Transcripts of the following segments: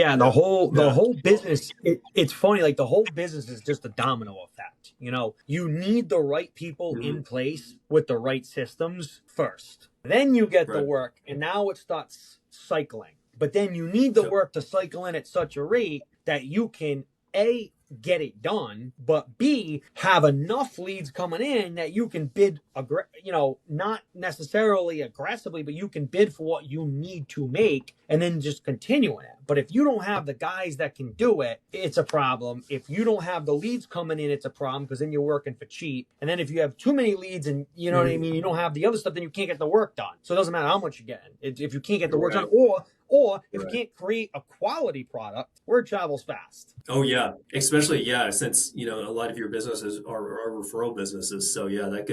Yeah, the Yeah. whole business. It's funny. Like the whole business is just a domino effect. You need the right people Mhm. in place with the right systems first. Then you get the Right. work, and now it starts cycling. But then you need the Yep. work to cycle in at such a rate that you can a get it done, but B, have enough leads coming in that you can bid, not necessarily aggressively, but you can bid for what you need to make and then just continuing it. But if you don't have the guys that can do it, it's a problem. If you don't have the leads coming in, it's a problem because then you're working for cheap. And then if you have too many leads and you know what I Mhm. mean, you don't have the other stuff, then you can't get the work done. So it doesn't matter how much you're getting. If you can't get the work done, Right. or if you Right. can't create a quality product, word travels fast. Oh yeah, especially since a lot of your businesses are referral businesses. So yeah, that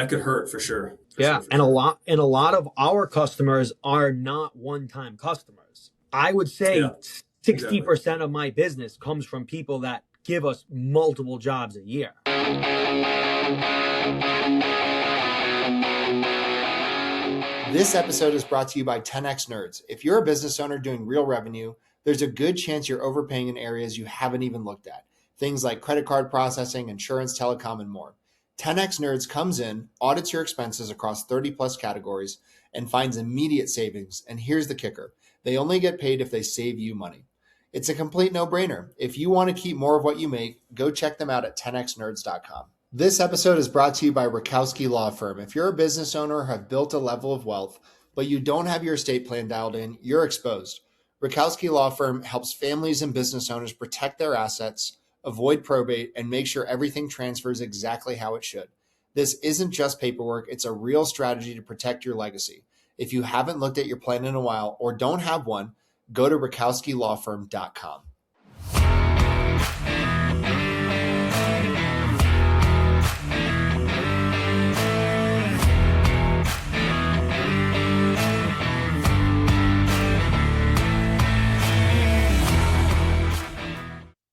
could hurt for sure, for Yeah, sure, for and a sure. lot and a lot of our customers are not one-time customers. I would say Yeah, exactly. 60% of my business comes from people that give us multiple jobs a year. This episode is brought to you by 10x Nerds. If you're a business owner doing real revenue, there's a good chance you're overpaying in areas you haven't even looked at. Things like credit card processing, insurance, telecom, and more. 10x Nerds comes in, audits your expenses across 30 plus categories, and finds immediate savings. And here's the kicker: they only get paid if they save you money. It's a complete no-brainer. If you want to keep more of what you make, go check them out at 10xnerds.com. This episode is brought to you by Rakowski Law Firm. If you're a business owner or have built a level of wealth, but you don't have your estate plan dialed in, you're exposed. Rakowski Law Firm helps families and business owners protect their assets, avoid probate, and make sure everything transfers exactly how it should. This isn't just paperwork, it's a real strategy to protect your legacy. If you haven't looked at your plan in a while or don't have one, go to rakowskilawfirm.com.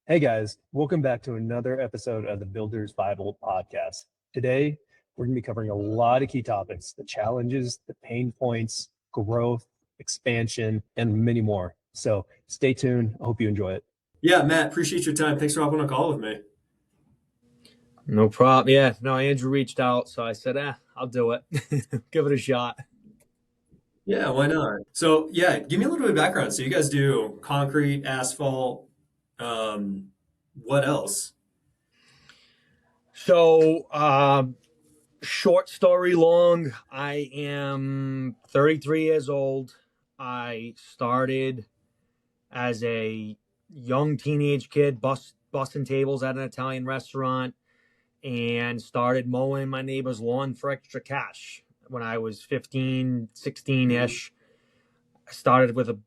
Hey guys, welcome back to another episode of the Builder's Bible podcast. Today, we're going to be covering a lot of key topics: the challenges, the pain points, growth, expansion, and many more. So stay tuned. I hope you enjoy it. Yeah, Matt, appreciate your time. Thanks for hopping on a call with me. No problem. Yeah, no, Andrew reached out, so I said, I'll do it. Give it a shot. Yeah, why not? So yeah, give me a little bit of background. So you guys do concrete, asphalt, what else? So, short story long, I am 33 years old. I started as a young teenage kid, busting tables at an Italian restaurant, and started mowing my neighbor's lawn for extra cash when I was 15, 16-ish. I started with a,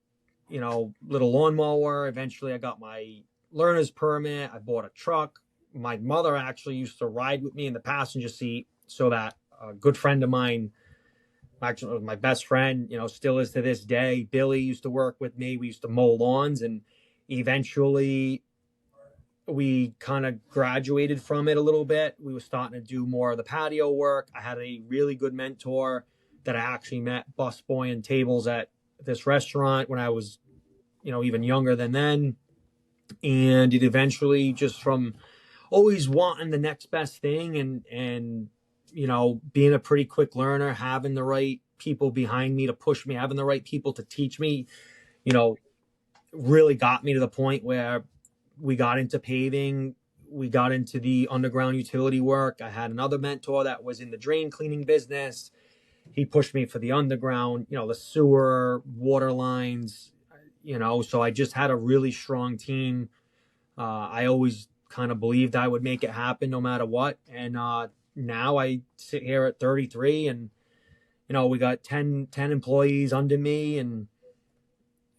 little lawnmower. Eventually I got my learner's permit. I bought a truck. My mother actually used to ride with me in the passenger seat so that a good friend of mine, actually my best friend, still is to this day, Billy, used to work with me. We used to mow lawns, and eventually we kind of graduated from it a little bit. We were starting to do more of the patio work. I had a really good mentor that I actually met busboying tables at this restaurant when I was, even younger than then. And it eventually, just from always wanting the next best thing and being a pretty quick learner, having the right people behind me to push me, having the right people to teach me, really got me to the point where we got into paving. We got into the underground utility work. I had another mentor that was in the drain cleaning business. He pushed me for the underground, the sewer, water lines, so I just had a really strong team. I always kind of believed I would make it happen no matter what. And now I sit here at 33 and, we got 10 employees under me, and,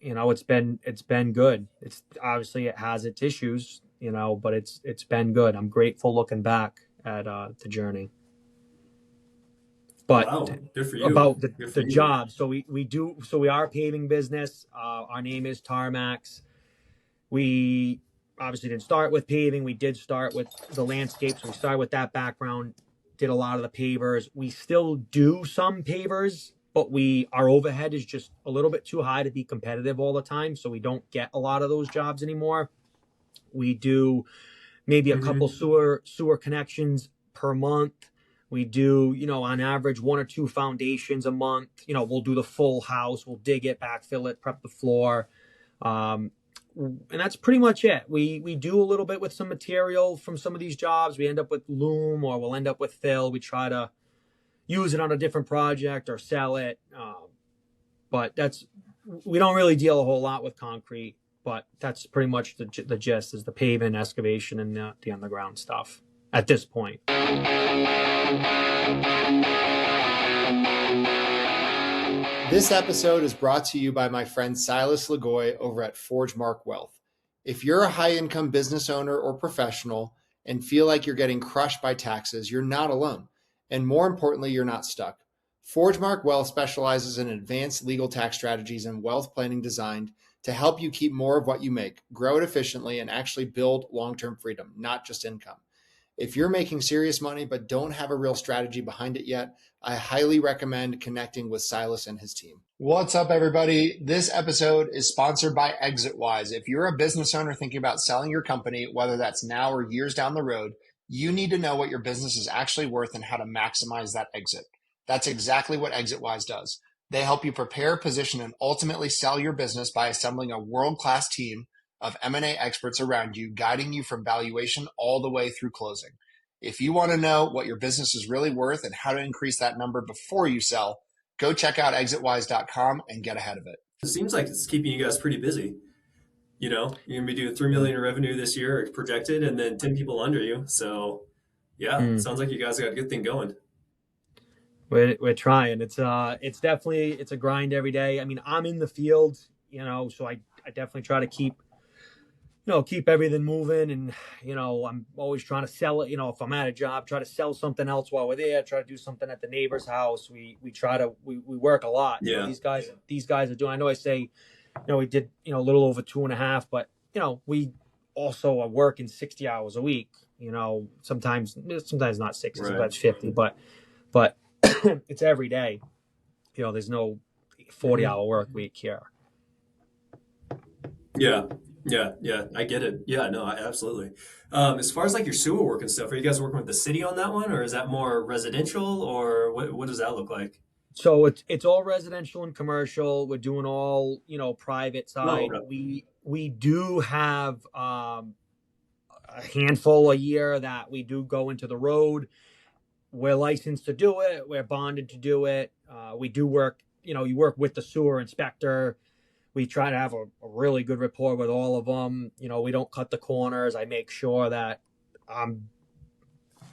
it's been good. It's obviously it has its issues, but it's been good. I'm grateful looking back at the journey. But Wow, good for you. about Good for the you. job, so we are a paving business. Our name is Tarmax. We obviously didn't start with paving. We did start with the landscape, so we started with that background, did a lot of the pavers. We still do some pavers but our overhead is just a little bit too high to be competitive all the time. So we don't get a lot of those jobs anymore. We do maybe a couple sewer connections per month. We do, on average, 1 or 2 foundations a month. We'll do the full house. We'll dig it, backfill it, prep the floor. And that's pretty much it. We do a little bit with some material from some of these jobs. We end up with loom, or we'll end up with fill. We try to use it on a different project or sell it. But we don't really deal a whole lot with concrete, but that's pretty much the gist, is the paving, excavation, and the underground stuff at this point. This episode is brought to you by my friend Silas Lagoy over at Forgemark Wealth. If you're a high-income business owner or professional and feel like you're getting crushed by taxes, you're not alone. And more importantly, you're not stuck. Forgemark Wealth specializes in advanced legal tax strategies and wealth planning designed to help you keep more of what you make, grow it efficiently, and actually build long-term freedom, not just income. If you're making serious money but don't have a real strategy behind it yet, I highly recommend connecting with Silas and his team. What's up, everybody? This episode is sponsored by ExitWise. If you're a business owner thinking about selling your company, whether that's now or years down the road, you need to know what your business is actually worth and how to maximize that exit. That's exactly what ExitWise does. They help you prepare, position, and ultimately sell your business by assembling a world-class team of M&A experts around you, guiding you from valuation all the way through closing. If you want to know what your business is really worth and how to increase that number before you sell, go check out exitwise.com and get ahead of it. It seems like it's keeping you guys pretty busy. You're going to be doing $3 million in revenue this year projected, and then 10 people under you. So yeah, it sounds like you guys got a good thing going. We're trying. It's definitely, it's a grind every day. I mean, I'm in the field, so I definitely try to keep everything moving, and I'm always trying to sell it. If I'm at a job, try to sell something else while we're there. Try to do something at the neighbor's house. We work a lot. Yeah. These guys are doing. I know I say, we did a little over 2.5, but we also are working 60 hours a week. Sometimes not 60, Right. sometimes 50, but it's every day. There's no 40-hour work week here. Yeah, I get it. Yeah, no, absolutely. As far as like your sewer work and stuff, are you guys working with the city on that one, or is that more residential, or what does that look like? So it's all residential and commercial. We're doing all private side. Oh, okay. We do have a handful a year that we do go into the road. We're licensed to do it. We're bonded to do it. We do work. You work with the sewer inspector. We try to have a really good rapport with all of them. We don't cut the corners. I make sure that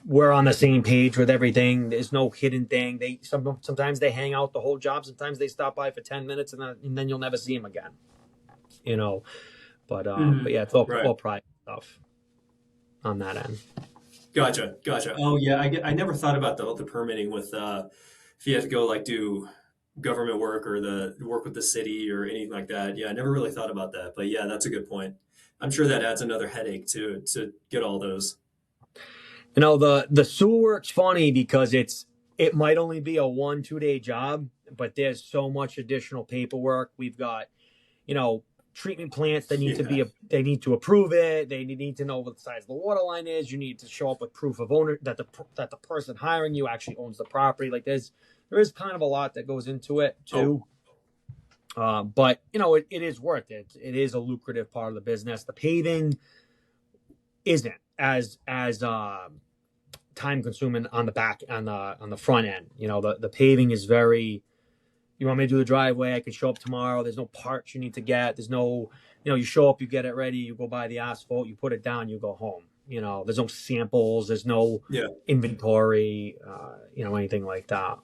we're on the same page with everything. There's no hidden thing. Sometimes they hang out the whole job. Sometimes they stop by for 10 minutes and then you'll never see them again. But yeah, it's all private stuff on that end. Gotcha. Oh yeah, I never thought about the permitting with if you have to go like do government work or the work with the city or anything like that. Yeah, I never really thought about that, but yeah, that's a good point. I'm sure that adds another headache to get all those. The sewer work's funny because it might only be a 1-2 day job, but there's so much additional paperwork. We've got, treatment plants that need they need to approve it. They need to know what the size of the water line is. You need to show up with proof of owner that the person hiring you actually owns the property. Like there is kind of a lot that goes into it too. But it is worth it. It is a lucrative part of the business. The paving isn't as time consuming on the back on the front end. The paving is very. You want me to do the driveway? I can show up tomorrow. There's no parts you need to get. There's no, you show up, you get it ready, you go buy the asphalt, you put it down, you go home. There's no samples, there's no inventory, anything like that.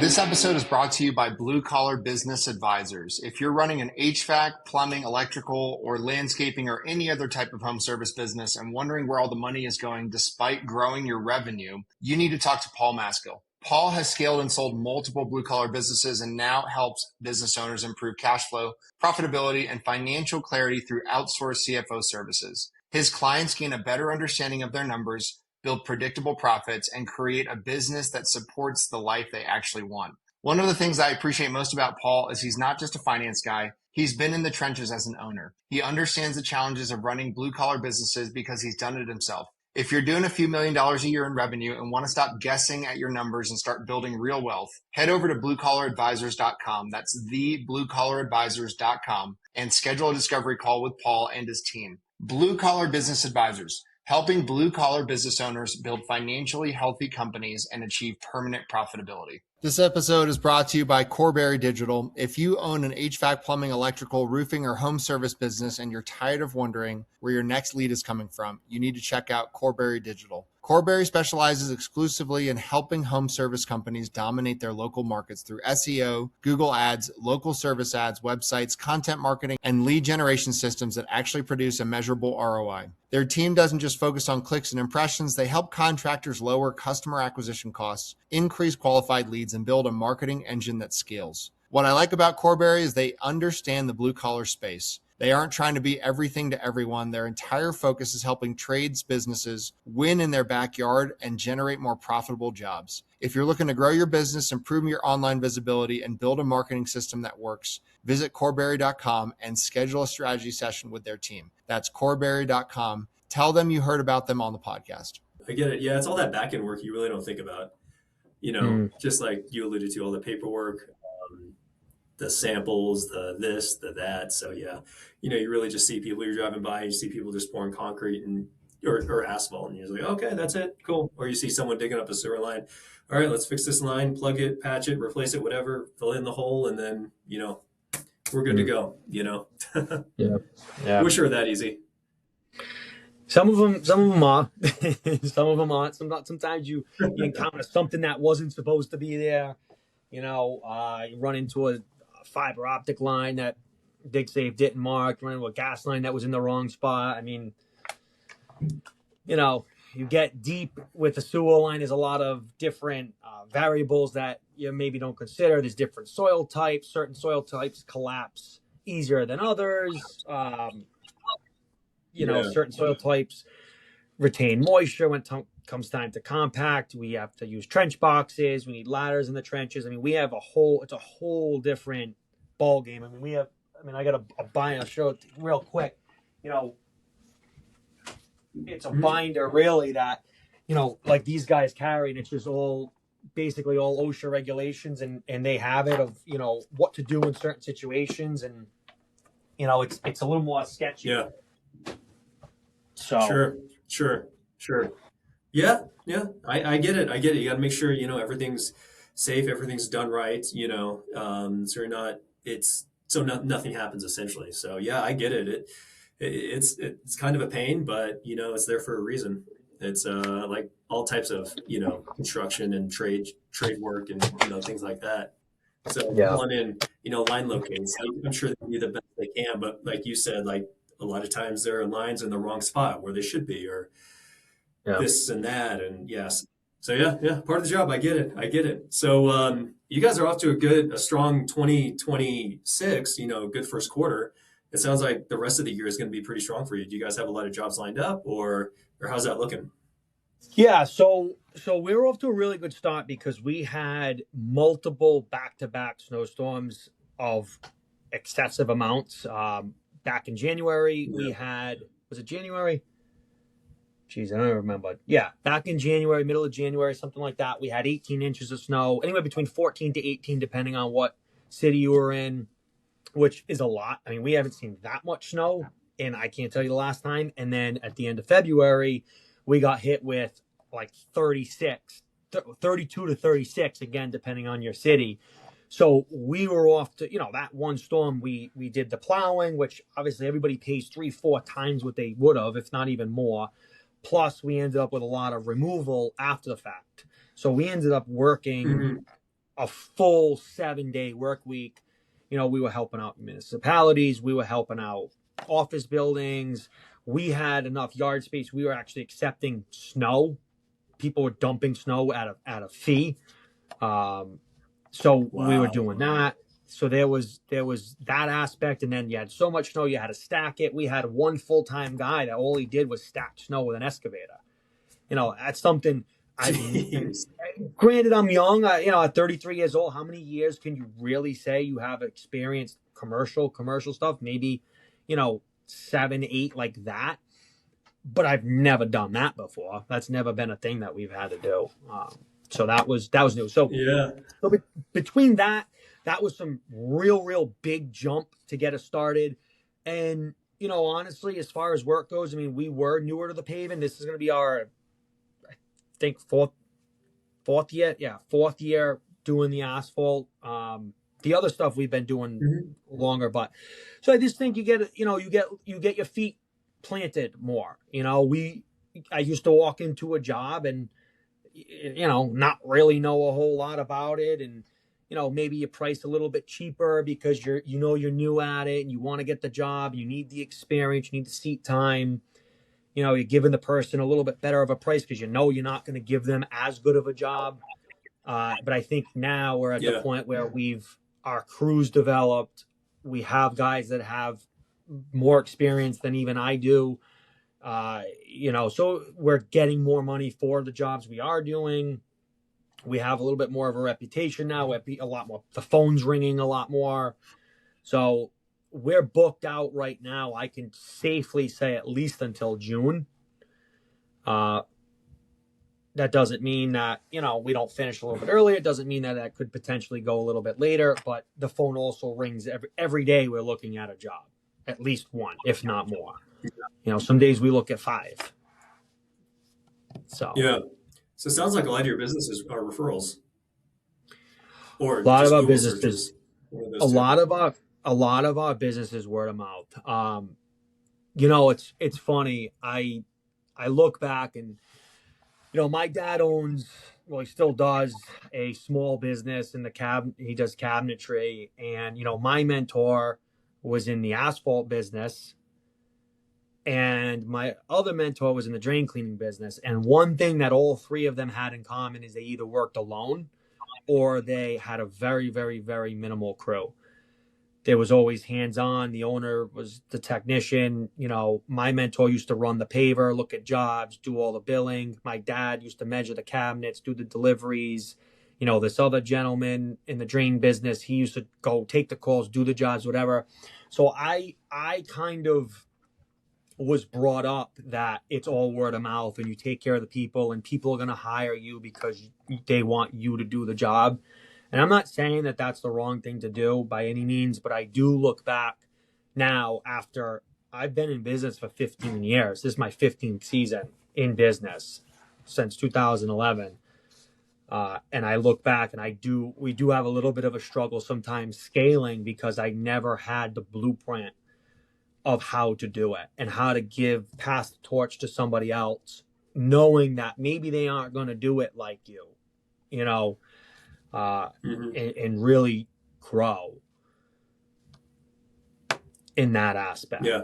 This episode is brought to you by Blue Collar Business Advisors. If you're running an HVAC, plumbing, electrical, or landscaping, or any other type of home service business and wondering where all the money is going despite growing your revenue, you need to talk to Paul Maskill. Paul has scaled and sold multiple blue collar businesses and now helps business owners improve cash flow, profitability, and financial clarity through outsourced CFO services. His clients gain a better understanding of their numbers, build predictable profits, and create a business that supports the life they actually want. One of the things I appreciate most about Paul is he's not just a finance guy. He's been in the trenches as an owner. He understands the challenges of running blue-collar businesses because he's done it himself. If you're doing a few $1,000,000 a year in revenue and want to stop guessing at your numbers and start building real wealth, head over to bluecollaradvisors.com. That's thebluecollaradvisors.com and schedule a discovery call with Paul and his team. Blue Collar Business Advisors, helping blue-collar business owners build financially healthy companies and achieve permanent profitability. This episode is brought to you by Corberry Digital. If you own an HVAC, plumbing, electrical, roofing, or home service business and you're tired of wondering where your next lead is coming from, you need to check out Corberry Digital. Corberry specializes exclusively in helping home service companies dominate their local markets through SEO, Google Ads, local service ads, websites, content marketing, and lead generation systems that actually produce a measurable ROI. Their team doesn't just focus on clicks and impressions. They help contractors lower customer acquisition costs, increase qualified leads, and build a marketing engine that scales. What I like about Corberry is they understand the blue collar space. They aren't trying to be everything to everyone. Their entire focus is helping trades businesses win in their backyard and generate more profitable jobs. If you're looking to grow your business, improve your online visibility, and build a marketing system that works, visit Corberry.com and schedule a strategy session with their team. That's Corberry.com. Tell them you heard about them on the podcast. I get it. Yeah, it's all that back end work you really don't think about. Just like you alluded to, all the paperwork, the samples, the this, the that. So yeah, you really just see people, you're driving by, you see people just pouring concrete and or asphalt, and you're like, okay, that's it, cool. Or you see someone digging up a sewer line. All right, let's fix this line, plug it, patch it, replace it, whatever, fill in the hole, and then we're good to go. Yeah. Wish it were that easy. Some of them are. Some of them aren't. Sometimes you encounter something that wasn't supposed to be there. You run into a fiber optic line that DigSafe didn't mark, run into a gas line that was in the wrong spot. I mean, you get deep with the sewer line. There's a lot of different variables that you maybe don't consider. There's different soil types. Certain soil types collapse easier than others. Certain soil types retain moisture when comes time to compact. We have to use trench boxes. We need ladders in the trenches. I mean, it's a whole different ball game. I got a binder. I'll show it real quick. It's a binder really that, like these guys carry, and it's just basically all OSHA regulations, and they have it of, what to do in certain situations. And, it's a little more sketchy. Yeah. So Sure. Yeah. I get it. You got to make sure, everything's safe, everything's done right, so nothing happens essentially. So yeah, I get it. It's kind of a pain, but it's there for a reason. It's like all types of, construction and trade work and, things like that. So calling in, line locates, I'm sure they do the best they can, but like you said, like a lot of times there are lines in the wrong spot where they should be, or this and that. And yes. So yeah, part of the job. I get it. So you guys are off to a strong 2026, good first quarter. It sounds like the rest of the year is going to be pretty strong for you. Do you guys have a lot of jobs lined up, or how's that looking? Yeah, so we were off to a really good start because we had multiple back-to-back snowstorms of excessive amounts. Back in January, we had, was it January? Jeez, I don't remember. Yeah, back in January, middle of January, something like that, we had 18 inches of snow, anywhere between 14 to 18, depending on what city you were in, which is a lot. I mean, we haven't seen that much snow, and I can't tell you the last time. And then at the end of February, we got hit with like 32 to 36, again, depending on your city. So we were off to, that one storm, we did the plowing, which obviously everybody pays 3-4 times what they would have, if not even more. Plus, we ended up with a lot of removal after the fact. So we ended up working a full 7-day work week. We were helping out municipalities. We were helping out office buildings. We had enough yard space. We were actually accepting snow. People were dumping snow at a fee. So we were doing that. So there was that aspect. And then you had so much snow, you had to stack it. We had one full-time guy that all he did was stack snow with an excavator. that's something I've, and Jeez. granted, I'm young, at 33 years old, how many years can you really say you have experienced commercial stuff? Maybe, 7, 8, like that. But I've never done that before. That's never been a thing that we've had to do. So that was new. So, Yeah. Between that was some real big jump to get us started. And, honestly, as far as work goes, I mean, we were newer to the paving. This is going to be our, I think, fourth year. Yeah, fourth year doing the asphalt. The other stuff we've been doing longer, but so I just think you get your feet planted more. I used to walk into a job and not really know a whole lot about it, and maybe you price a little bit cheaper because you're new at it and you want to get the job, you need the experience, you need the seat time. You're giving the person a little bit better of a price because you're not going to give them as good of a job. But I think now we're at the point where our crew's developed. We have guys that have more experience than even I do. So we're getting more money for the jobs we are doing. We have a little bit more of a reputation now. A lot more. The phone's ringing a lot more. So we're booked out right now. I can safely say at least until June. That doesn't mean that, we don't finish a little bit earlier. It doesn't mean that could potentially go a little bit later, but the phone also rings every day. We're looking at a job, at least one, if not more. Some days we look at 5. So Yeah. So it sounds like a lot of your businesses are referrals, or a lot just of our Google businesses, searches. a lot of our business is word of mouth. It's funny. I look back and, my dad owns, well, he still does, a small business in the cabinet. He does cabinetry. And, my mentor was in the asphalt business. And my other mentor was in the drain cleaning business. And one thing that all 3 of them had in common is they either worked alone or they had a very, very, very minimal crew. There was always hands-on. The owner was the technician. My mentor used to run the paver, look at jobs, do all the billing. My dad used to measure the cabinets, do the deliveries. This other gentleman in the drain business, he used to go take the calls, do the jobs, whatever. So I kind of was brought up that it's all word of mouth and you take care of the people and people are going to hire you because they want you to do the job. And I'm not saying that that's the wrong thing to do by any means, but I do look back now after I've been in business for 15 years. This is my 15th season in business since 2011. And I look back and we do have a little bit of a struggle sometimes scaling because I never had the blueprint of how to do it and how to pass the torch to somebody else, knowing that maybe they aren't going to do it like you, and really grow in that aspect. Yeah.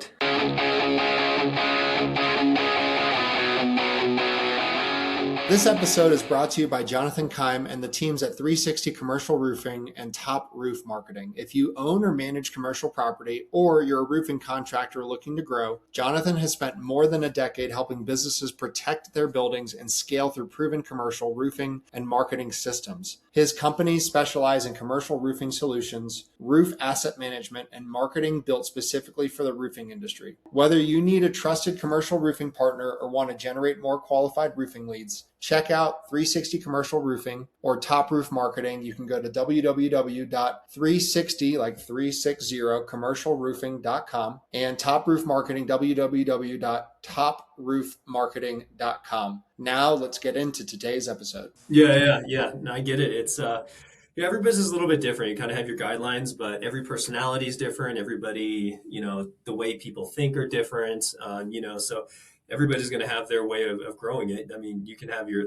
This episode is brought to you by Jonathan Keim and the teams at 360 Commercial Roofing and Top Roof Marketing. If you own or manage commercial property or you're a roofing contractor looking to grow, Jonathan has spent more than a decade helping businesses protect their buildings and scale through proven commercial roofing and marketing systems. His companies specialize in commercial roofing solutions, roof asset management, and marketing built specifically for the roofing industry. Whether you need a trusted commercial roofing partner or want to generate more qualified roofing leads, check out 360 Commercial Roofing or Top Roof Marketing. You can go to www.360, like 360, commercialroofing.com, and Top Roof Marketing, www.toproofmarketing.com. Now let's get into today's episode. Yeah. No, I get it. It's every business is a little bit different. You kind of have your guidelines, but every personality is different. Everybody, the way people think are different. So everybody's going to have their way of growing it. I mean, you can have your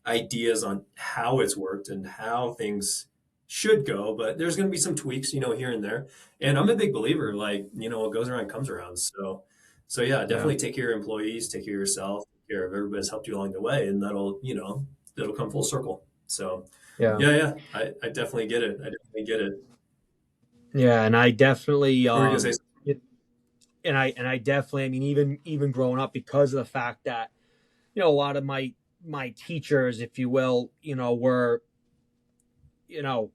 ideas on how it's worked and how things should go, but there's going to be some tweaks, here and there. And I'm a big believer, what goes around comes around. So yeah, definitely take care of your employees, take care of yourself, take care of everybody that's helped you along the way, and that'll come full circle. So yeah, I definitely get it. Yeah, and I definitely What were you gonna say? and I definitely, I mean, even growing up, because of the fact that a lot of my teachers, if you will, were,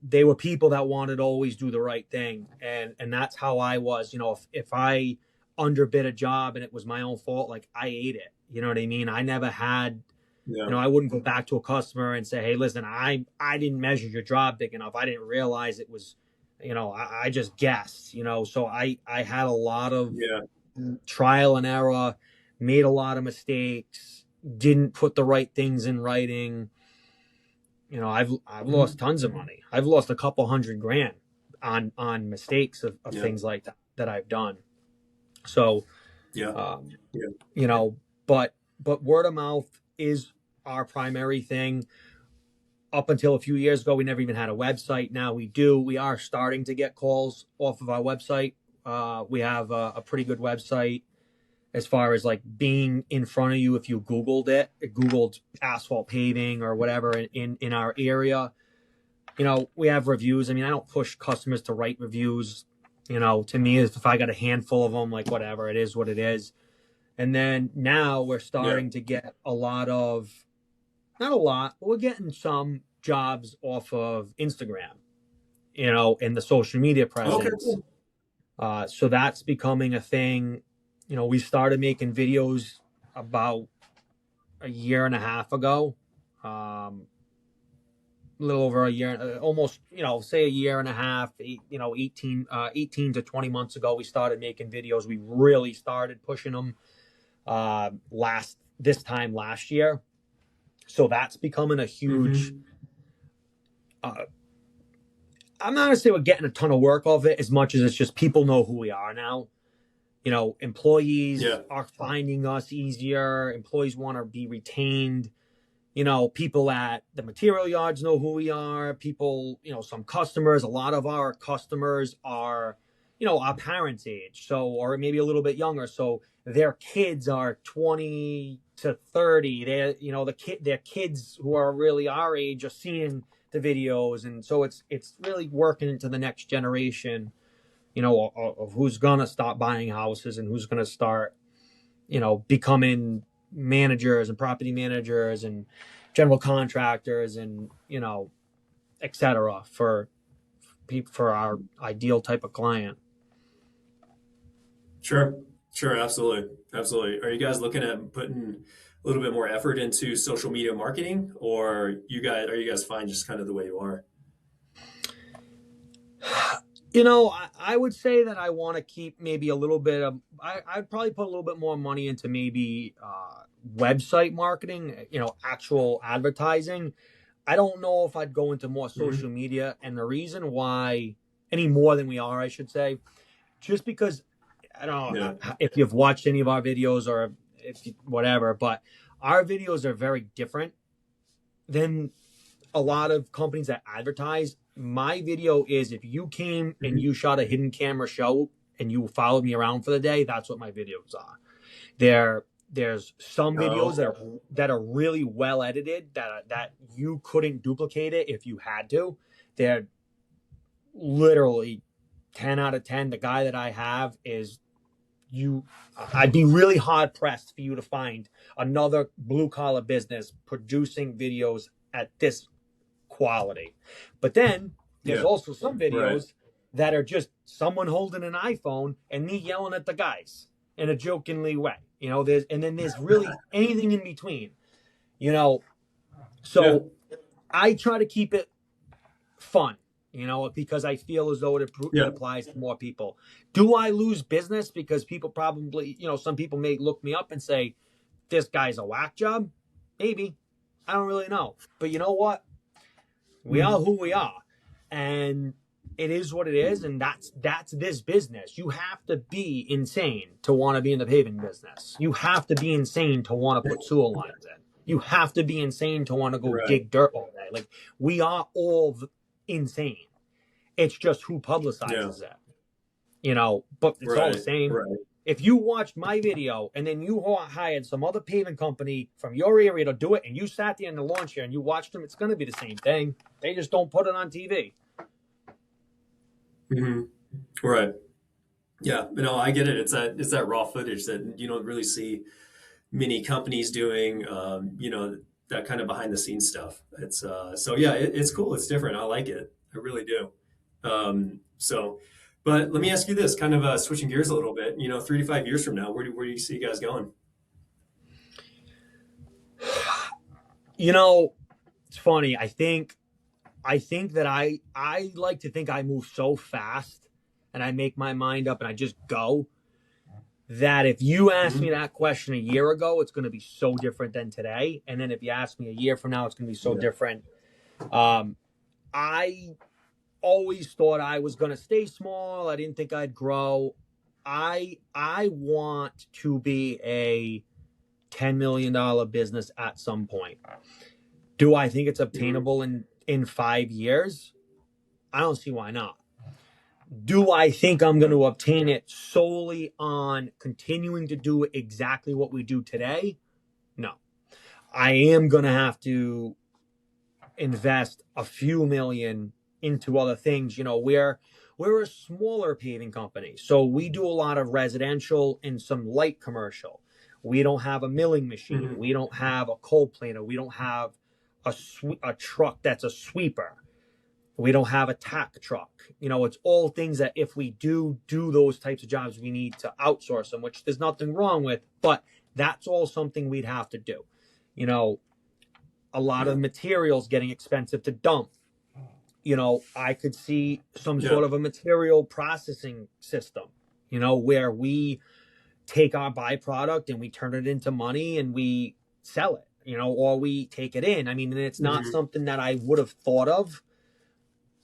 they were people that wanted to always do the right thing. And that's how I was. If I underbid a job and it was my own fault, like, I ate it. You know what I mean? I never had, Yeah. I wouldn't go back to a customer and say, hey, listen, I didn't measure your job big enough. I didn't realize it was, I just guessed, so I had a lot of Yeah. trial and error, made a lot of mistakes, didn't put the right things in writing. I've lost tons of money. I've lost a couple $100,000 on mistakes of Yeah. things like that I've done. So, Yeah. but word of mouth is our primary thing. Up until a few years ago, we never even had a website. Now we do. We are starting to get calls off of our website. We have a pretty good website as far as like being in front of you. If you Googled asphalt paving or whatever in our area, we have reviews. I mean, I don't push customers to write reviews. To me, if I got a handful of them, like, whatever, it is what it is. And then now we're starting to get a lot of, not a lot, but we're getting some jobs off of Instagram, and the social media Okay. presence. So that's becoming a thing. We started making videos about a year and a half ago, a little over a year, almost, say a year and a half, 18 to 20 months ago, we started making videos. We really started pushing them this time last year. So that's becoming a huge, I'm not gonna say we're getting a ton of work off it as much as it's just people know who we are now. Employees are finding us easier. Employees want to be retained. People at the material yards know who we are. People, some customers, a lot of our customers are, our parents' age. So, or maybe a little bit younger. So their kids are 20 to 30. They're, their kids who are really our age are seeing the videos. And so it's really working into the next generation, of who's going to stop buying houses and who's going to start, becoming managers and property managers and general contractors and, et cetera, for our ideal type of client. Sure. Absolutely. Are you guys looking at putting a little bit more effort into social media marketing, or are you guys fine just kind of the way you are? I would say that I want to keep maybe a little bit of, I'd probably put a little bit more money into maybe website marketing, actual advertising. I don't know if I'd go into more social media. And the reason why, any more than we are, I should say, just because, I don't know if you've watched any of our videos or whatever, but our videos are very different than a lot of companies that advertise. My video is, if you came and you shot a hidden camera show and you followed me around for the day, that's what my videos are. There's some videos that are really well edited that you couldn't duplicate it if you had to. They're literally 10 out of 10. The guy that I have is, I'd be really hard pressed for you to find another blue collar business producing videos at this quality. But then there's also some videos that are just someone holding an iPhone and me yelling at the guys in a jokingly way. There's really anything in between. So I try to keep it fun, because I feel as though it applies to more people. Do I lose business because people probably, some people may look me up and say, this guy's a whack job? Maybe. I don't really know. But you know what? We are who we are. And it is what it is. And that's this business. You have to be insane to want to be in the paving business. You have to be insane to want to put sewer lines in. You have to be insane to want to go dig dirt all day. Like, we are all insane. It's just who publicizes it. But it's all the same. Right. If you watched my video and then you hired some other paving company from your area to do it, and you sat there in the lawn chair and you watched them, it's going to be the same thing. They just don't put it on TV. Right. Yeah. I get it. It's that raw footage that you don't really see many companies doing, that kind of behind the scenes stuff. It's so yeah, it's cool. It's different. I like it. I really do. So, but let me ask you this, kind of switching gears a little bit. 3 to 5 years from now, where do you see you guys going? It's funny. I think that I like to think I move so fast and I make my mind up and I just go, that if you asked me that question a year ago, it's going to be so different than today. And then if you ask me a year from now, it's going to be so different. I always thought I was going to stay small. I didn't think I'd grow. I want to be a $10 million business at some point. Do I think it's obtainable in 5 years? I don't see why not. Do I think I'm going to obtain it solely on continuing to do exactly what we do today? No. I am going to have to invest a few million into other things. We're a smaller paving company, so we do a lot of residential and some light commercial. We don't have a milling machine. Mm-hmm. We don't have a coal planer. We don't have a truck that's a sweeper. We don't have a tack truck. It's all things that if we do those types of jobs, we need to outsource them, which there's nothing wrong with, but that's all something we'd have to do. A lot of materials getting expensive to dump. I could see some sort of a material processing system, where we take our byproduct and we turn it into money and we sell it, or we take it in. I mean, and it's not something that I would have thought of,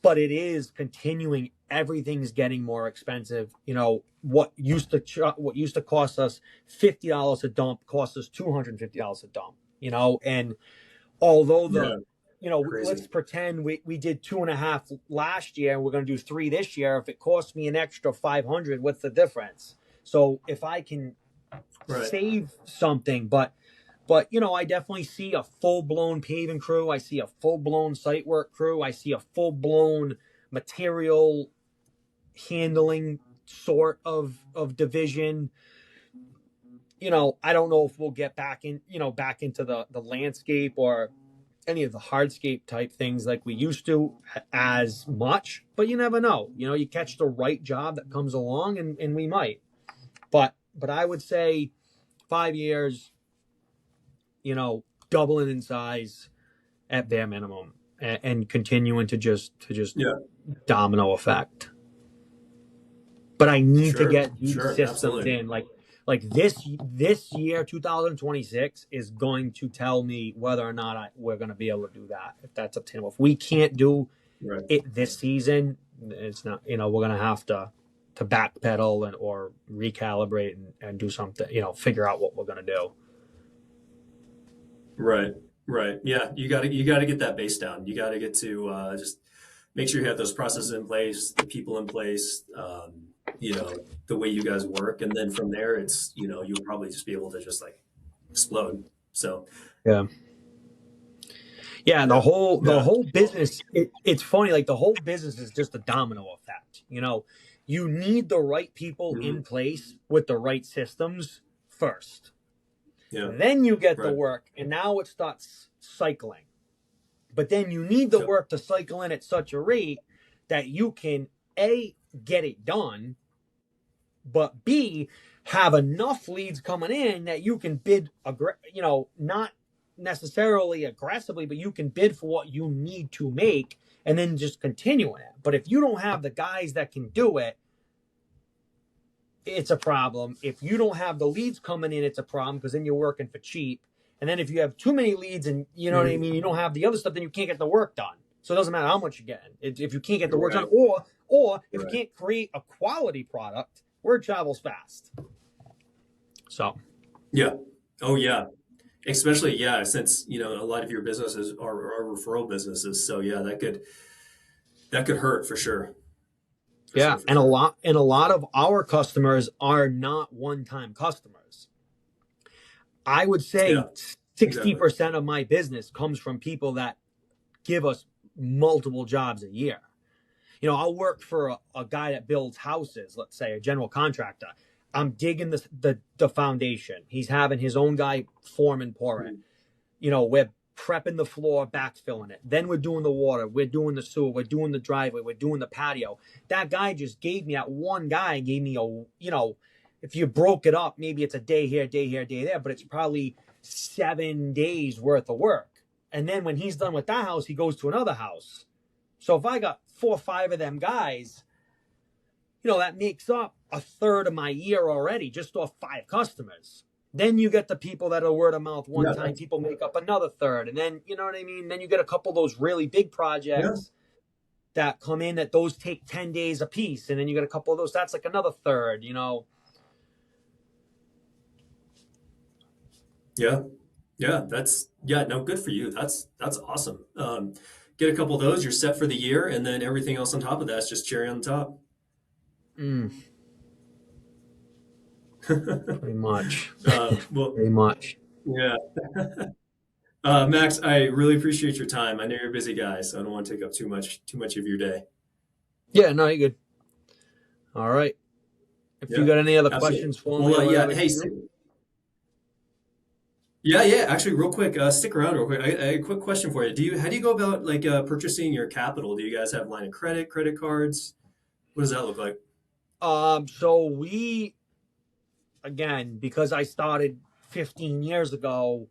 but it is continuing. Everything's getting more expensive. What used to cost us $50 a dump costs us $250 a dump. And although let's pretend we did 2.5 last year and we're going to do 3 this year. If it costs me an extra 500, what's the difference? So if I can save something, but I definitely see a full-blown paving crew. I see a full-blown site work crew. I see a full-blown material handling sort of division. I don't know if we'll get back into the landscape or any of the hardscape type things like we used to as much, but you never know. You catch the right job that comes along and we might. But I would say 5 years, doubling in size at bare minimum and continuing to just domino effect. But I need to get these systems in. Like this year, 2026 is going to tell me whether or not we're going to be able to do that. If that's obtainable. If we can't do it this season, it's not. We're going to have to backpedal or recalibrate and do something. Figure out what we're going to do. Right. Yeah, you got to get that base down. You got to get to just make sure you have those processes in place, the people in place, the way you guys work, and then from there, it's you'll probably just be able to just like explode. So yeah. The whole business. It's funny. Like the whole business is just a domino effect. You need the right people in place with the right systems first. Yeah. Then you get the work, and now it starts cycling. But then you need the work to cycle in at such a rate that you can A, get it done, but B, have enough leads coming in that you can bid, not necessarily aggressively, but you can bid for what you need to make and then just continue it. But if you don't have the guys that can do it, it's a problem. If you don't have the leads coming in, it's a problem because then you're working for cheap. And then if you have too many leads and you know what I mean, you don't have the other stuff, then you can't get the work done. So it doesn't matter how much you're getting. If you can't get the work done, or if you can't create a quality product, word travels fast. So. Yeah. Oh yeah. Especially, since, a lot of your businesses are referral businesses. So yeah, that could hurt for sure. A lot of our customers are not one-time customers. I would say 60% of my business comes from people that give us multiple jobs a year. I'll work for a guy that builds houses, let's say a general contractor. I'm digging the foundation. He's having his own guy foreman pour it. We're prepping the floor, backfilling it. Then we're doing the water. We're doing the sewer. We're doing the driveway. We're doing the patio. That guy just gave me, that one guy gave me if you broke it up, maybe it's a day here, day here, day there, but it's probably 7 days worth of work. And then when he's done with that house, he goes to another house. So if I got 4 or 5 of them guys, that makes up a third of my year already, just off 5 customers. Then you get the people that are word of mouth one time, people make up another third. And then, you know what I mean? Then you get a couple of those really big projects that come in that those take 10 days a piece. And then you get a couple of those, that's like another third, Yeah. No, good for you. That's awesome. Get a couple of those, you're set for the year. And then everything else on top of that's just cherry on top. Pretty much. Pretty much. Yeah. Maax, I really appreciate your time. I know you're a busy guy, so I don't want to take up too much of your day. Yeah, no, you're good. All right. If you got any other questions for me, Actually, real quick, stick around real quick. I a quick question for you. How do you go about purchasing your capital? Do you guys have line of credit cards? What does that look like? So we, again, because I started 15 years ago,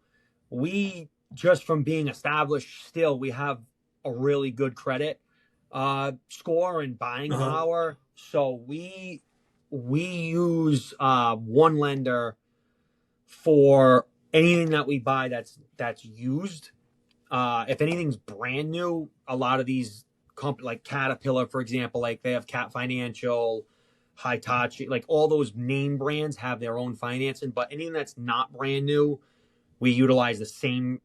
we just from being established still, we have a really good credit score and buying power. So we use one lender for anything that we buy that's used. If anything's brand new, a lot of these companies like Caterpillar, for example, like they have Cat Financial, Hitachi, like all those name brands have their own financing, but anything that's not brand new, we utilize the same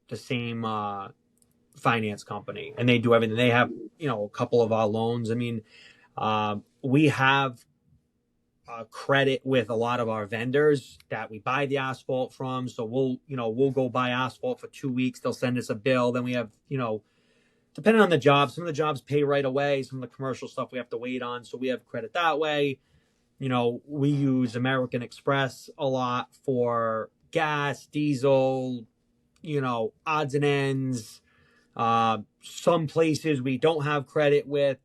finance company, and they do everything. They have, a couple of our loans. I mean, we have credit with a lot of our vendors that we buy the asphalt from. So we'll go buy asphalt for 2 weeks. They'll send us a bill. Then we have, depending on the job, some of the jobs pay right away. Some of the commercial stuff we have to wait on. So we have credit that way. We use American Express a lot for gas, diesel, odds and ends. Some places we don't have credit with,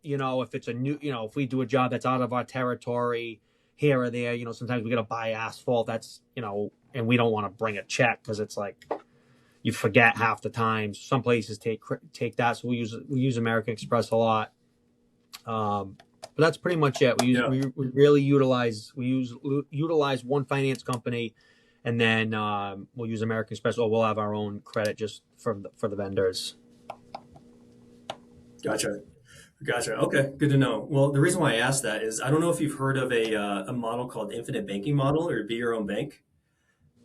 if it's a new, if we do a job that's out of our territory here or there, sometimes we got to buy asphalt. That's, and we don't want to bring a check because it's like you forget half the time. Some places take that. So we use American Express a lot. But that's pretty much it. We really utilize one finance company, and then we'll use American Express, or we'll have our own credit just for the vendors. Gotcha. Okay, good to know. Well, the reason why I asked that is I don't know if you've heard of a model called infinite banking model, or be your own bank.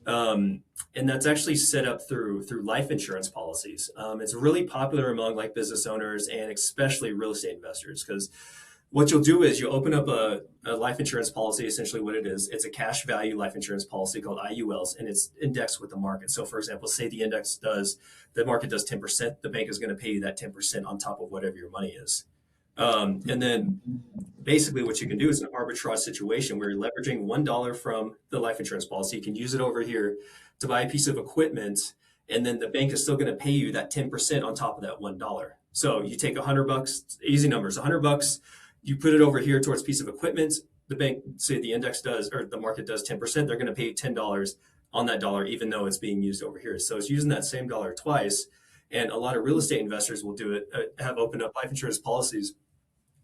And that's actually set up through life insurance policies. It's really popular among business owners and especially real estate investors, because what you'll do is you'll open up a life insurance policy. Essentially what it is, it's a cash value life insurance policy called IULs, and it's indexed with the market. So for example, say the market does 10%, the bank is going to pay you that 10% on top of whatever your money is. And then basically what you can do is an arbitrage situation where you're leveraging $1 from the life insurance policy. You can use it over here to buy a piece of equipment, and then the bank is still going to pay you that 10% on top of that $1. So you take $100, easy numbers, $100, you put it over here towards a piece of equipment. The bank, say the index does, or the market does 10%, they're going to pay you $10 on that dollar, even though it's being used over here. So it's using that same dollar twice. And a lot of real estate investors will do it, have opened up life insurance policies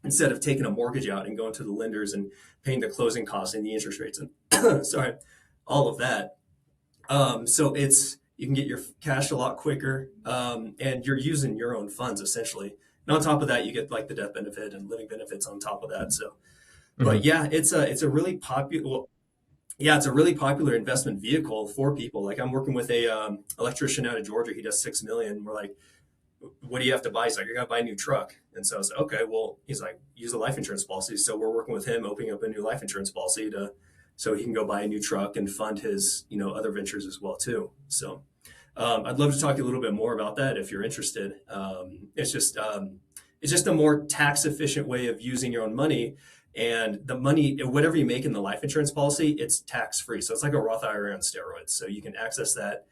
instead of taking a mortgage out and going to the lenders and paying the closing costs and the interest rates and sorry, all of that. So you can get your cash a lot quicker, and you're using your own funds essentially. And on top of that, you get the death benefit and living benefits on top of that. So, but yeah, it's a really popular. Yeah, it's a really popular investment vehicle for people. I'm working with a electrician out of Georgia. He does $6 million. We're like, what do you have to buy? He's like, I got to buy a new truck. And so I was like, okay, well, he's like, use a life insurance policy. So we're working with him, opening up a new life insurance policy so he can go buy a new truck and fund his, other ventures as well too. So I'd love to talk to you a little bit more about that if you're interested. It's just, it's just a more tax efficient way of using your own money. And the money, whatever you make in the life insurance policy, it's tax free. So it's like a Roth IRA on steroids. So you can access that,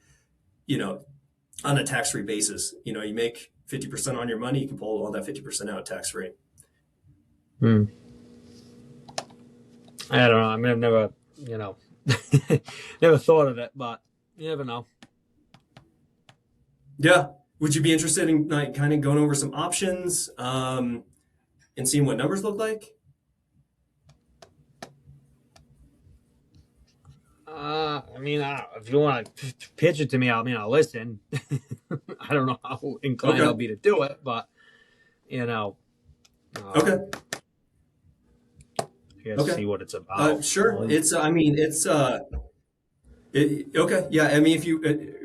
on a tax free basis. You make 50% on your money, you can pull all that 50% out tax free. I don't know. I mean, I've never, never thought of it, but you never know. Yeah. Would you be interested in like kind of going over some options and seeing what numbers look like? I mean, if you want to pitch it to me, I'll listen. I don't know how inclined I'll be to do it, but Okay. See what it's about. Sure. Okay. Yeah. I mean, if you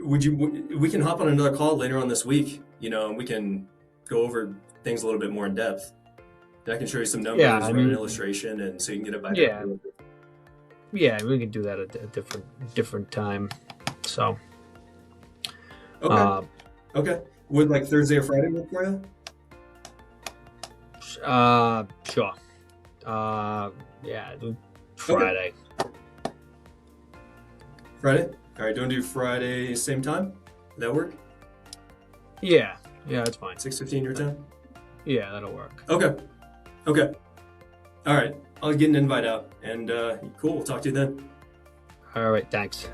we can hop on another call later on this week, and we can go over things a little bit more in depth. And I can show you some numbers, run an illustration, and so you can get it by. Yeah, we can do that at a different time. So. Okay. Would like Thursday or Friday work for you? Sure. Yeah, Friday. Okay. Friday? All right, do you want to do Friday same time? Would that work? Yeah, that's fine. 6:15 your time? Yeah, that'll work. Okay. All right, I'll get an invite out, and cool, we'll talk to you then. All right, thanks.